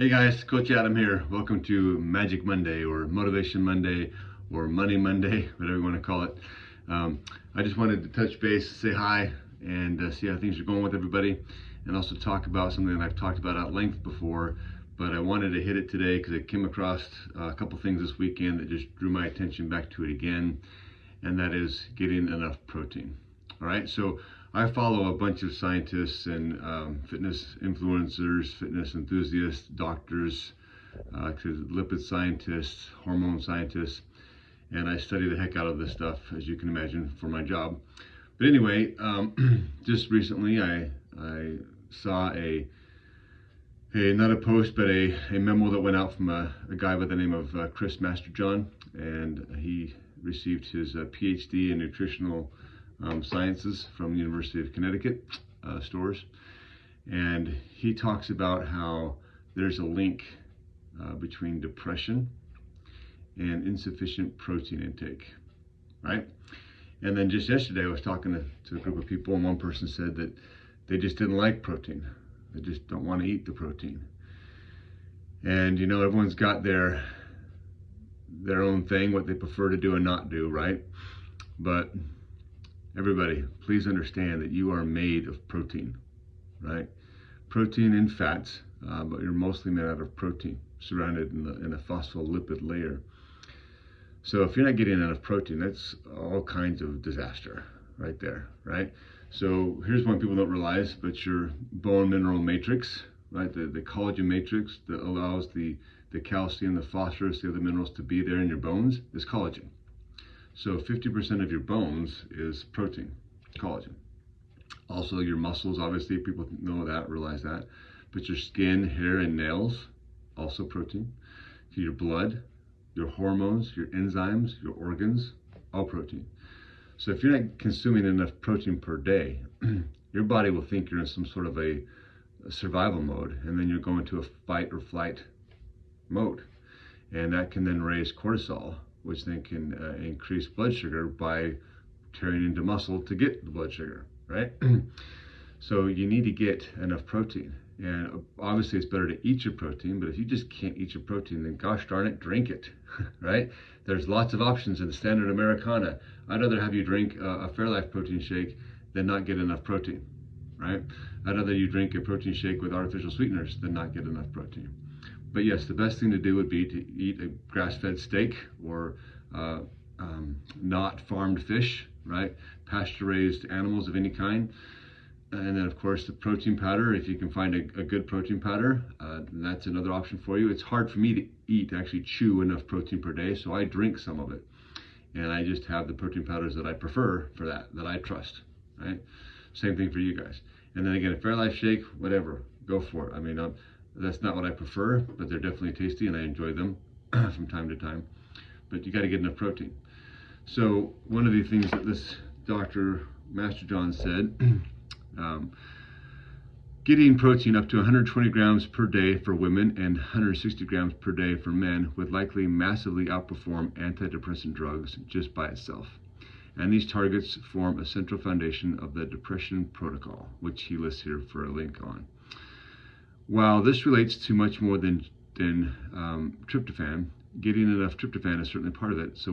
Hey guys, Coach Adam here. Welcome to Magic Monday or Motivation Monday or Money Monday, whatever you want to call it. I just wanted to touch base, say hi, and see how things are going with everybody, and also talk about something that I've talked about at length before, but I wanted to hit it today because I came across a couple things this weekend that just drew my attention back to it again, and that is getting enough protein. All right, so I follow a bunch of scientists and fitness influencers, fitness enthusiasts, doctors, lipid scientists, hormone scientists, and I study the heck out of this stuff, as you can imagine, for my job. But anyway, just recently I saw not a post, but a memo that went out from a guy by the name of Chris Masterjohn, and he received his PhD in nutritional sciences from the University of Connecticut, Storrs, and he talks about how there's a link between depression and insufficient protein intake, right? And then just yesterday I was talking to a group of people, and one person said that they just didn't like protein. They just don't want to eat the protein. And you know, everyone's got their own thing, what they prefer to do and not do, right? But everybody, please understand that you are made of protein, right? Protein and fats, but you're mostly made out of protein, surrounded in a phospholipid layer. So if you're not getting enough protein, that's all kinds of disaster right there, right? So here's one people don't realize, but your bone mineral matrix, right? The collagen matrix that allows the calcium, the phosphorus, the other minerals to be there in your bones is collagen. So 50% of your bones is protein, collagen. Also your muscles, obviously, people know that, realize that. But your skin, hair, and nails, also protein. Your blood, your hormones, your enzymes, your organs, all protein. So if you're not consuming enough protein per day, your body will think you're in some sort of a survival mode, and then you're going to a fight or flight mode. And that can then raise cortisol, which then can increase blood sugar by tearing into muscle to get the blood sugar, right? So you need to get enough protein. And obviously it's better to eat your protein, but if you just can't eat your protein, then gosh darn it, drink it, right? There's lots of options in the standard Americana. I'd rather have you drink a Fairlife protein shake than not get enough protein, right? I'd rather you drink a protein shake with artificial sweeteners than not get enough protein. But yes, the best thing to do would be to eat a grass-fed steak or not farmed fish, right? Pasture-raised animals of any kind. And then, of course, the protein powder. If you can find a good protein powder, that's another option for you. It's hard for me to actually chew enough protein per day, so I drink some of it. And I just have the protein powders that I prefer for that I trust, right? Same thing for you guys. And then again, a Fairlife shake, whatever, go for it. I mean, that's not what I prefer, but they're definitely tasty and I enjoy them from time to time. But you got to get enough protein. So one of the things that this Dr. Masterjohn said, getting protein up to 120 grams per day for women and 160 grams per day for men would likely massively outperform antidepressant drugs just by itself. And these targets form a central foundation of the depression protocol, which he lists here for a link on. While this relates to much more than tryptophan, getting enough tryptophan is certainly part of it. So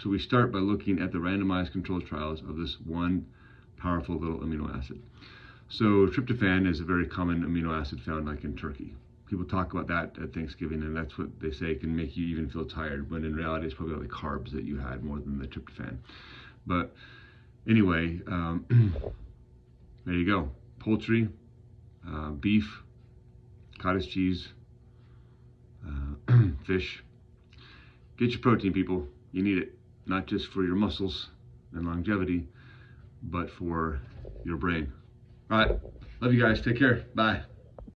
we start by looking at the randomized controlled trials of this one powerful little amino acid. So tryptophan is a very common amino acid found like in turkey. People talk about that at Thanksgiving, and that's what they say can make you even feel tired, when in reality it's probably all the carbs that you had more than the tryptophan. But anyway, there you go. Poultry, beef, cottage cheese, fish. Get your protein, people. You need it, not just for your muscles and longevity, but for your brain. All right, love you guys. Take care. Bye.